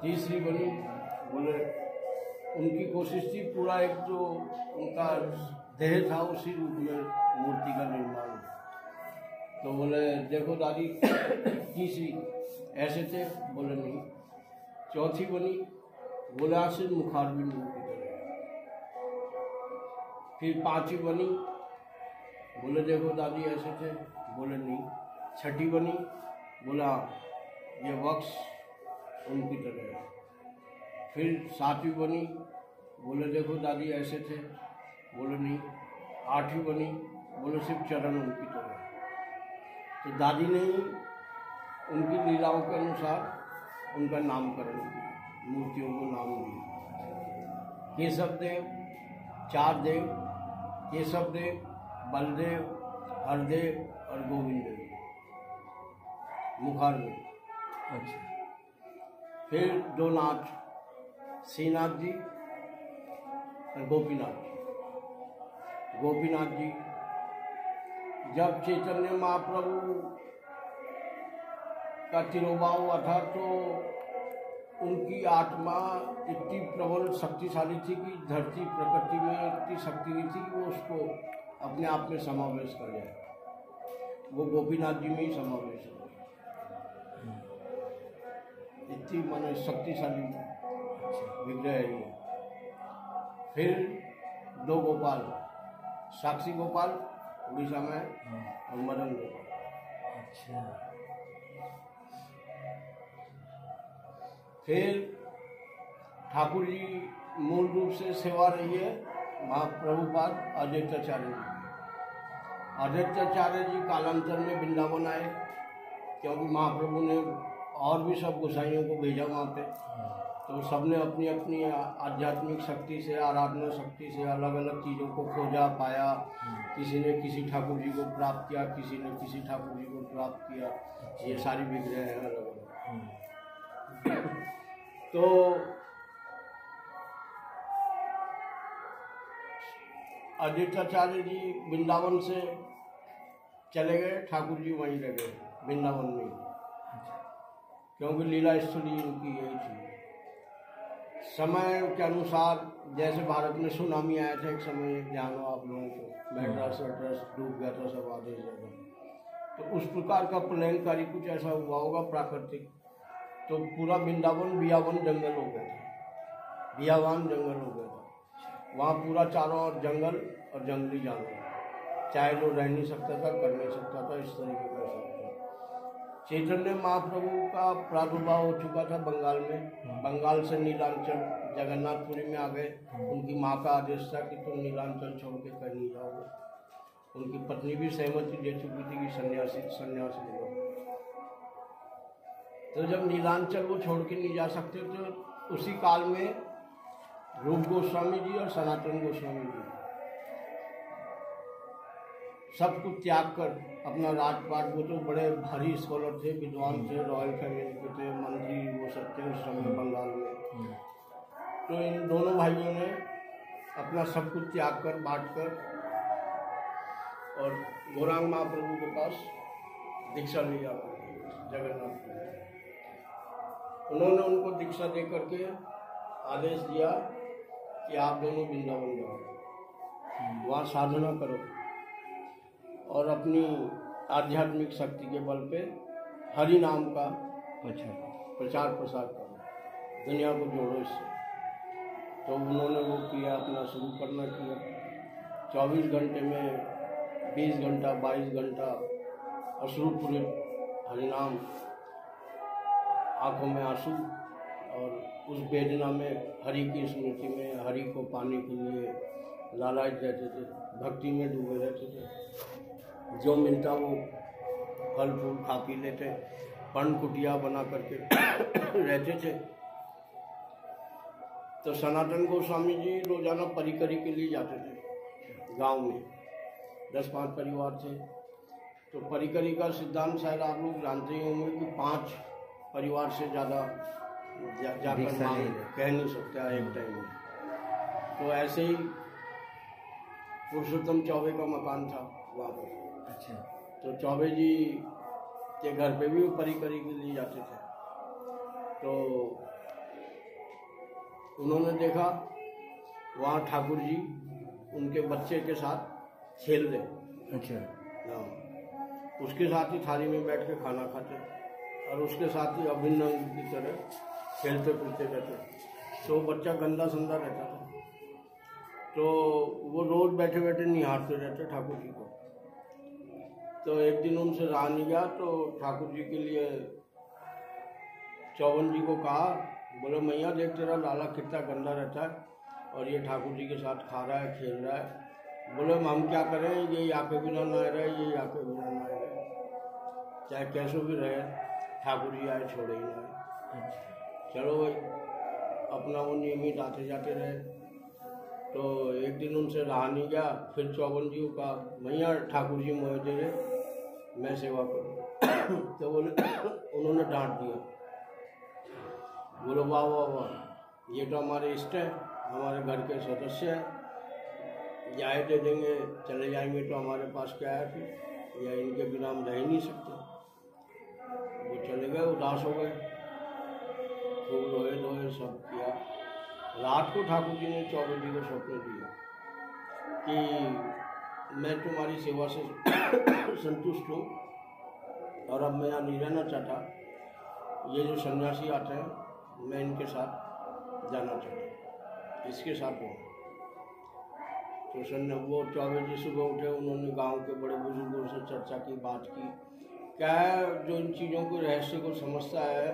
तीसरी बनी, बोले उनकी कोशिश थी पूरा एक जो उनका देह था उसी रूप में मूर्ति का निर्माण। तो बोले देखो दादी तीसरी ऐसे थे, बोले नहीं। चौथी बनी, बोले आज से मुखारबिंद की तरह। फिर पांचवी बनी, बोले देखो दादी ऐसे थे, बोले नहीं। छठी बनी, बोला ये वक्स उनकी तरह है। फिर सातवीं बनी, बोले देखो दादी ऐसे थे, बोले नहीं। आठवीं बनी, बोले सिर्फ चरण उनकी तरह। तो दादी ने उनकी लीलाओं के अनुसार उनका नामकरण किया, मूर्तियों को नाम दिया। केशव देव, चार देव, केशव देव, बलदेव, हरदेव और गोविंद देव मुखार में। अच्छा। फिर दो नाथ, श्रीनाथ जी और गोपीनाथ जी। गोपीनाथ जी जब चैतन्य महाप्रभु का तिरोभाव हुआ था तो उनकी आत्मा इतनी प्रबल शक्तिशाली थी कि धरती प्रकृति में इतनी शक्ति नहीं थी कि वो उसको अपने आप में समावेश कर जाए। वो गोपीनाथ जी में ही समावेश हो गया, इतनी माने शक्तिशाली विग्रह है ये। फिर दो गोपाल, साक्षी गोपाल उड़ीसा में और मदन गोपाल। अच्छा। फिर ठाकुर जी मूल रूप से सेवा रही है महाप्रभुपाद अद्वैताचार्य जी। अद्वैताचार्य जी कालांतर में वृंदावन आए, क्योंकि महाप्रभु ने और भी सब गोसाइयों को भेजा वहाँ पे। तो सबने अपनी अपनी आध्यात्मिक शक्ति से, आराधना शक्ति से अलग अलग चीज़ों को खोजा पाया। किसी ने किसी ठाकुर जी को प्राप्त किया, किसी ने किसी ठाकुर जी को प्राप्त किया। ये सारी विग्रह है अलग अलग। तो अद्वैताचार्य जी वृंदावन से चले गए, ठाकुर जी वहीं रह गए वृंदावन में, क्योंकि लीला स्थली उनकी यही थी। समय के अनुसार जैसे भारत में सुनामी आया था एक समय, ध्यान हो आप लोगों को, मैड्रास वैड्रास डूब गया था सब आधे जगह। तो उस प्रकार का प्रलयकारी कुछ ऐसा हुआ होगा प्राकृतिक। तो पूरा वृंदावन बियावन जंगल हो गया था, बियावान जंगल हो गया था। वहाँ पूरा चारों ओर जंगल और जंगली जानवर, चाहे जो रह नहीं सकता था, कर नहीं सकता था, इस तरीके का सब। चैतन्य महाप्रभु का प्रादुर्भाव हो चुका था बंगाल में। बंगाल से नीलांचल जगन्नाथपुरी में आ गए। उनकी माँ का आदेश था कि तुम नीलांचल छोड़ के कहीं नहीं जाओगे। उनकी पत्नी भी सहमति दे चुकी थी कि सन्यासी लो। तो जब नीलांचल वो छोड़ के नहीं जा सकते तो उसी काल में रूप गोस्वामी जी और सनातन गोस्वामी जी सब कुछ त्याग कर अपना राजपाट, वो तो बड़े भारी स्कॉलर थे, विद्वान थे, रॉयल फैमिली के थे, मंत्री वो सब थे उस समय बंगाल में। तो इन दोनों भाइयों ने अपना सब कुछ त्याग कर, बांट कर और गौरांग महाप्रभु के पास दीक्षा लिया जगन्नाथ। उन्होंने उनको दीक्षा दे करके आदेश दिया कि आप दोनों वृंदावन जाओ, वहाँ साधना करो और अपनी आध्यात्मिक शक्ति के बल पे हरि नाम का प्रचार प्रसार करो, दुनिया को जोड़ो इससे। तो उन्होंने वो किया, अपना शुरू करना किया। 24 घंटे में 20 घंटा 22 घंटा अश्रुपूरे हरिनाम, आँखों में आंसू, और उस वेदना में हरि की स्मृति में हरि को पाने के लिए लालायित रहते थे, भक्ति में डूबे रहते थे। जो मिलता वो फल फूल खा पी लेते, पर्ण कुटिया बना करके रहते थे। तो सनातन गोस्वामी जी रोजाना परिकरी के लिए जाते थे गांव में, 10-5 परिवार थे। तो परिकरी का सिद्धांत शायद आप लोग जानते ही होंगे कि 5 परिवार से ज़्यादा जाकर कह नहीं सकता एक टाइम में। तो ऐसे ही पुरुषोत्तम चौबे का मकान था वहाँ पर। अच्छा। तो चौबे जी के घर पे भी वो परिकरी के लिए जाते थे। तो उन्होंने देखा वहाँ ठाकुर जी उनके बच्चे के साथ खेल रहे। अच्छा। हाँ, उसके साथ ही थाली में बैठ के खाना खाते और उसके साथ ही अभिन्न अंग की तरह खेलते कूदते रहते। तो बच्चा गंदा संदा रहता था, तो वो रोज बैठे बैठे निहारते रहते ठाकुर जी को। तो एक दिन उनसे रहा नहीं गया, तो ठाकुर जी के लिए चौवन जी को कहा, बोले मैया देख तेरा लाला कितना गंदा रहता है और ये ठाकुर जी के साथ खा रहा है, खेल रहा है। बोले हम क्या करें, ये यहाँ के बिना ना रहे, ये यहाँ के बिना ना रहे, चाहे कैसे भी रहे, ठाकुर जी आए छोड़े ही ना आए। चलो भाई, अपना वो नियमित आते जाते रहे। तो एक दिन उनसे रहा नहीं गया, फिर चौवन जी को कहा मैया ठाकुर जी मोह दे रहे, मैं सेवा करूँ। तो बोले उन्होंने डांट दिया, बोलो वाह वाह वाह, ये तो हमारे इष्ट है, हमारे घर के सदस्य हैं, जाए दे देंगे, चले जाएंगे तो हमारे पास क्या है फिर, या इनके बिना हम रह ही नहीं सकते। वो चले गए, उदास हो गए, खूब रोए धोए सब किया। रात को ठाकुर जी ने चौबे जी को स्वप्न दिया कि मैं तुम्हारी सेवा से संतुष्ट हूँ और अब मैं यहाँ नहीं रहना चाहता, ये जो सन्यासी आते हैं मैं इनके साथ जाना चाहता हूँ, इसके साथ हूँ। तो वो चौबे जी सुबह उठे, उन्होंने गांव के बड़े बुजुर्गों से चर्चा की, बात की। क्या है, जो इन चीज़ों को रहस्य को समझता है,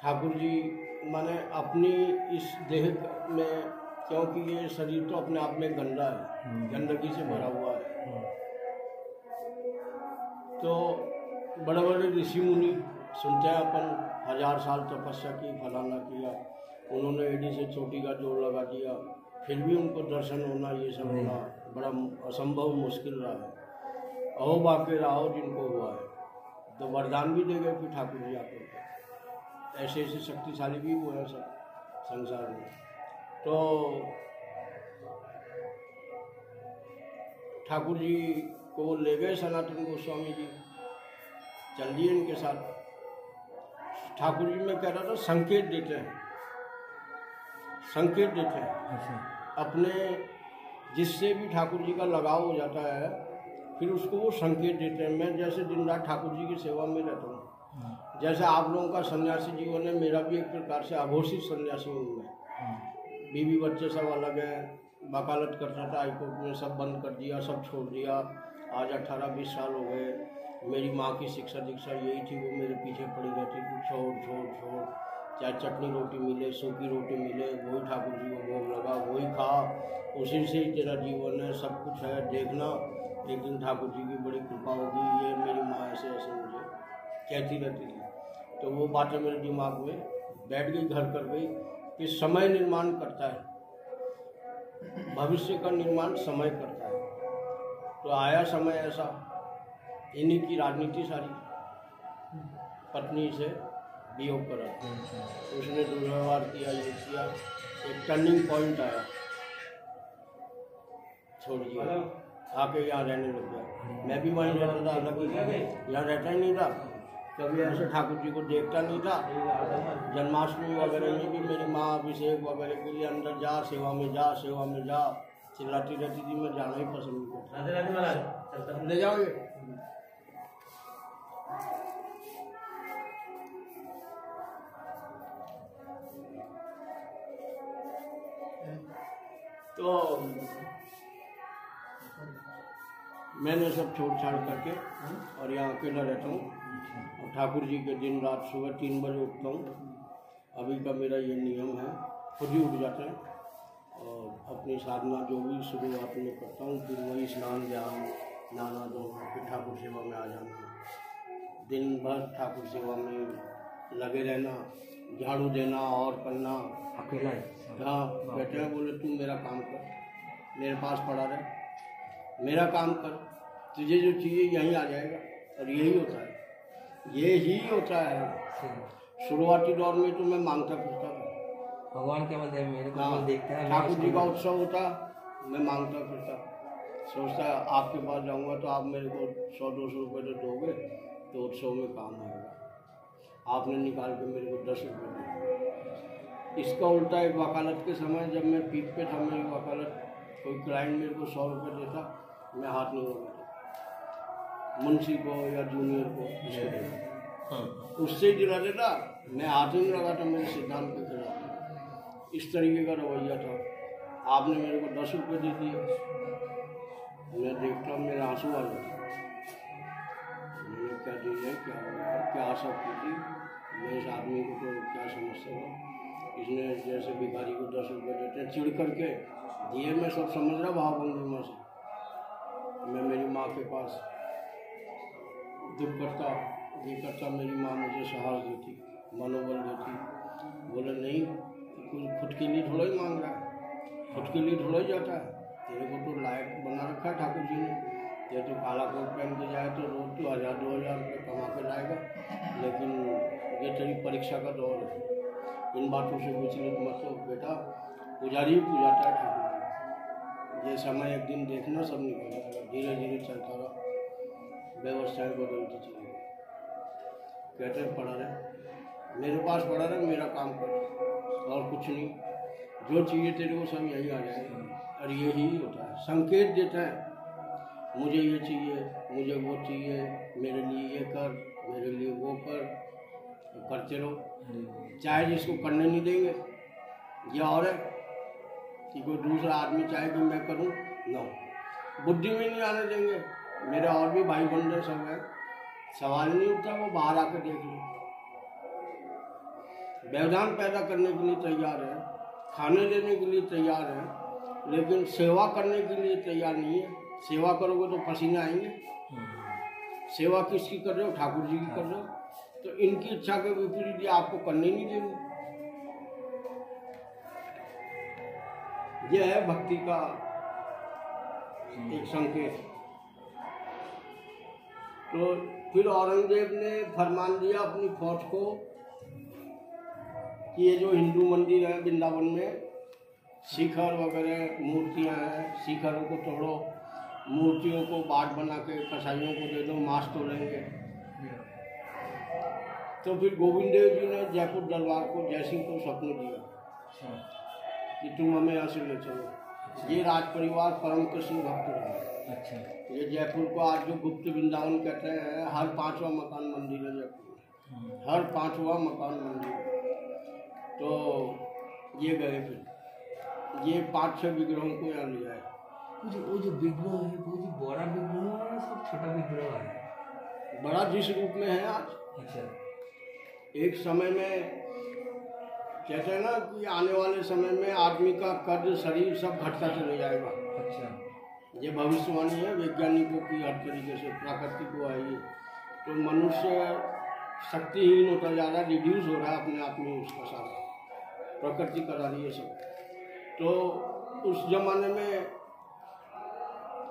ठाकुर जी माने अपनी इस देह में, क्योंकि ये शरीर तो अपने आप में गंदा है, गंदगी से भरा हुआ है। तो बड़े बड़े ऋषि मुनि सुनते हैं अपन 1000 साल तपस्या की, फलाना किया, उन्होंने एडी से चोटी का जोड़ लगा दिया, फिर भी उनको दर्शन होना, ये सब होना बड़ा असंभव मुश्किल रहा है। अहो बाके राहो जिनको हुआ है, तो वरदान भी दे गए फिर ठाकुर जी आकर। ऐसे ऐसे शक्तिशाली भी हुए हैं सब संसार में। तो ठाकुर जी को ले गए सनातन गोस्वामी जी, चल दिए इनके साथ। ठाकुर जी में कह रहा था संकेत देते हैं, संकेत देते हैं अपने, जिससे भी ठाकुर जी का लगाव हो जाता है फिर उसको वो संकेत देते हैं। मैं जैसे दिन रात ठाकुर जी की सेवा में रहता हूँ, जैसे आप लोगों का सन्यासी जीवन है, मेरा भी एक प्रकार से अघोषित सन्यासी हूँ मैं। बीवी बच्चे सब अलग हैं, वकालत करता था हाईकोर्ट में, सब बंद कर दिया, सब छोड़ दिया। आज 18-20 साल हो गए। मेरी माँ की शिक्षा दीक्षा यही थी, वो मेरे पीछे पड़ी रहती थी, छोड़ छोड़ छोड़, चाहे चटनी रोटी मिले, सूखी रोटी मिले, वही ठाकुर जी को भोग लगा, वही खा, उसी से ही तेरा जीवन है, सब कुछ है, देखना एक दिन ठाकुर जी की बड़ी कृपा होगी। ये मेरी माँ ऐसे ऐसे मुझे कहती रहती थी। तो वो बातें मेरे दिमाग में बैठ गई, घर कर गई कि समय निर्माण करता है, भविष्य का निर्माण समय करता है। तो आया समय ऐसा, इन्हीं की राजनीति सारी, पत्नी से वियोग करा, उसने दुर्व्यवहार किया, ये किया, एक टर्निंग पॉइंट आया, छोड़िए, आके यहाँ रहने लग गया। मैं भी वहीं रहता था, अलग यहाँ रहता ही नहीं था, कभी ऐसे ठाकुर जी को देखता नहीं था। जन्माष्टमी वगैरह में भी मेरी माँ अभिषेक वगैरह के लिए अंदर जा, सेवा में जा, सेवा में जा चिल्लाती रहती थी, मैं जाना ही पसंद नहीं करता। ले जाओगे? तो मैंने सब छोड़ छाड़ करके और यहाँ अकेला रहता हूँ, और ठाकुर जी के दिन रात सुबह 3 बजे उठता हूँ। अभी का मेरा ये नियम है, खुद ही उठ जाते हैं और अपनी साधना जो भी शुरुआत में करता हूँ, फिर वही स्नान ध्यान नहाना धोना, फिर ठाकुर सेवा में आ जाना, दिन भर ठाकुर सेवा में लगे रहना, झाड़ू देना और करना। अकेला है? हाँ, बैठे हैं, बोले तू मेरा काम कर, मेरे पास पड़ा रहे, मेरा काम कर, तुझे जो चाहिए यहीं आ जाएगा। और यही होता है, ये ही होता है। शुरुआती दौर में तो मैं मांगता फिरता था, भगवान के मतलब मेरे को देखता है, ठाकुर जी का उत्सव होता, मैं मांगता फिरता, सोचता आपके पास जाऊंगा तो आप मेरे को 100-200 रुपये तो दोगे तो उत्सव में काम आएगा। आपने निकाल के मेरे को 10 रुपये दिए, इसका उल्टा एक वकालत के समय जब मैं पीक पे था, मेरी वकालत, कोई क्लाइंट मेरे को 100 रुपये देता, मैं हाथ नहीं लगाता, मुंशी को या जूनियर को इसको देता, उससे ही दिला देता, मैं हाथ ही नहीं लगाता मेरे सिद्धांत के खिलाफ। इस तरीके का रवैया था। आपने मेरे को 10 रुपये दे दिए, मैं देखता हूँ मेरे आंसू आ जाते, मैंने क्या दिया, क्या हुआ, क्या आशा की थी मैं इस आदमी को, तो क्या समझता हूँ, इसने जैसे भिखारी को 10 रुपये देते हैं चिढ़ करके दिए, मैं सब समझ रहा भावभंगिमा से। मैं मेरी माँ के पास दुख करता, ये करता, मेरी माँ मुझे साहस देती, मनोबल देती, बोले नहीं कुछ खुद के लिए थोड़ा ही मांग रहा है, खुद के लिए थोड़ा ही जाता है, तेरे को तो लायक बना रखा है ठाकुर जी ने, ये तो काला कोट पहन के जाए तो रोज तो 1000-2000 रुपये कमा के लाएगा, लेकिन ये तेरी परीक्षा का दौर है, इन बातों से विचलित मत हो बेटा, पुजारी ही पूजाता है ठाकुर। ये समय एक दिन देखना सब निकल जाएगा, धीरे धीरे चलता रहा, व्यवस्थाएं बदलती चली। कहते हैं पढ़ा रहे, मेरे पास पढ़ा रहे, मेरा काम कर और कुछ नहीं, जो चाहिए तेरे को सब यही आ जाएगा। और यही होता है, संकेत देता है, मुझे ये चाहिए, मुझे वो चाहिए, मेरे लिए ये कर, मेरे लिए वो कर, करते रहो। चाहे जिसको करने नहीं देंगे, ये और है कि कोई दूसरा आदमी चाहे कि मैं करूं, ना, बुद्धि में नहीं आने देंगे। मेरे और भी भाई बंधु सब है, सवाल नहीं उठता, वो बाहर आकर देख लो। व्यवधान पैदा करने के लिए तैयार है, खाने देने के लिए तैयार है, लेकिन सेवा करने के लिए तैयार नहीं है। सेवा करोगे तो पसीने आएंगे। सेवा किसकी कर रहे हो? ठाकुर जी की कर रहे हो, तो इनकी इच्छा के विपरीत ये आपको करने नहीं देंगे। यह है भक्ति का एक संकेत। तो फिर औरंगजेब ने फरमान दिया अपनी फौज को कि ये जो हिंदू मंदिर है वृंदावन में, शिखर वगैरह मूर्तियां हैं, शिखरों को तोड़ो, मूर्तियों को बाट बना के कसाईयों को दे दो, मांस तोड़ेंगे। तो फिर गोविंद देव जी ने जयपुर दरबार को जयसिंह को स्वप्न दिया कि तुम हमें यहाँ से ले चलो। ये राज परिवार परम कृष्ण भक्त रहा। अच्छा। ये जयपुर को आज जो गुप्त वृंदावन कहते हैं, हर 5वां मकान मंदिर है जयपुर, हर 5वां मकान मंदिर। तो ये गए, फिर ये 5-6 विग्रहों को यहाँ ले आए। वो जो विग्रह है वो जो बड़ा विग्रह है, सब छोटा विग्रह है? बड़ा जिस रूप में है आज। अच्छा। एक समय में कहते हैं ना कि आने वाले समय में आदमी का कद, शरीर सब घटता चले जाएगा। अच्छा। ये भविष्यवाणी है वैज्ञानिकों की, हर तरीके से प्रकृति को है ये। तो मनुष्य शक्तिहीन होता जा रहा है, रिड्यूस हो रहा है अपने आप में, उसका सारा प्रकृति करा रही है सब। तो उस जमाने में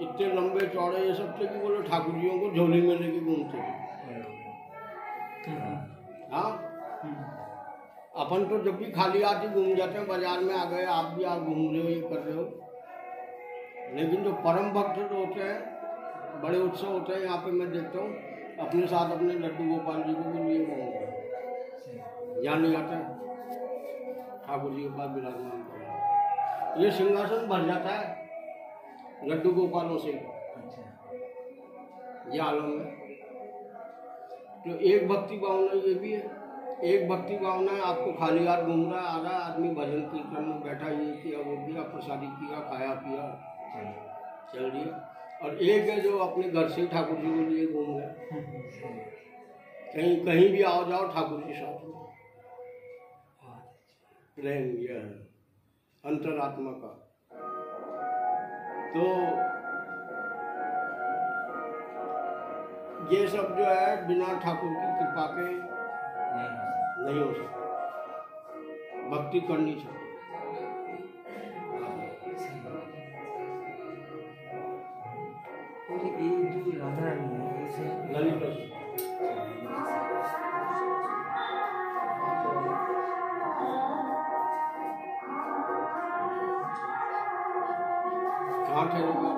इतने लंबे चौड़े ये सब थे कि बोले ठाकुर जियों को झोली में लेके घूमते थे। हाँ, अपन तो जब भी खाली हाथ ही घूम जाते हैं, बाजार में आ गए, आप भी आप घूम रहे हो, ये कर रहे हो, लेकिन जो परम भक्त जो होते हैं, बड़े उत्सव होते हैं, यहाँ पे मैं देखता हूँ अपने साथ अपने लड्डू गोपाल जी को भी लिए घूमते, यहाँ ले जाते हैं, ठाकुर जी के पास विराजमान कर, ये सिंहासन भर जाता है लड्डू गोपालों से। ये आलम है। तो एक भक्ति भावना ये भी है, एक भक्ति भावना है, आपको खाली हाथ घूम रहा है, आ रहा है आदमी, भजन कीर्तन में बैठा, ये किया वो किया, प्रसादी किया, खाया पिया, चल दिया। और एक है जो अपने घर से ठाकुर जी को लिए घूम रहे, कहीं कहीं भी आओ जाओ ठाकुर जी साथ में। प्रेम यह है अंतरात्मा का। तो ये सब जो है बिना ठाकुर की कृपा के नहीं हो सकता। भक्ति करनी चाहिए। राधा रानी है ललित कहाँ ठहरेगा?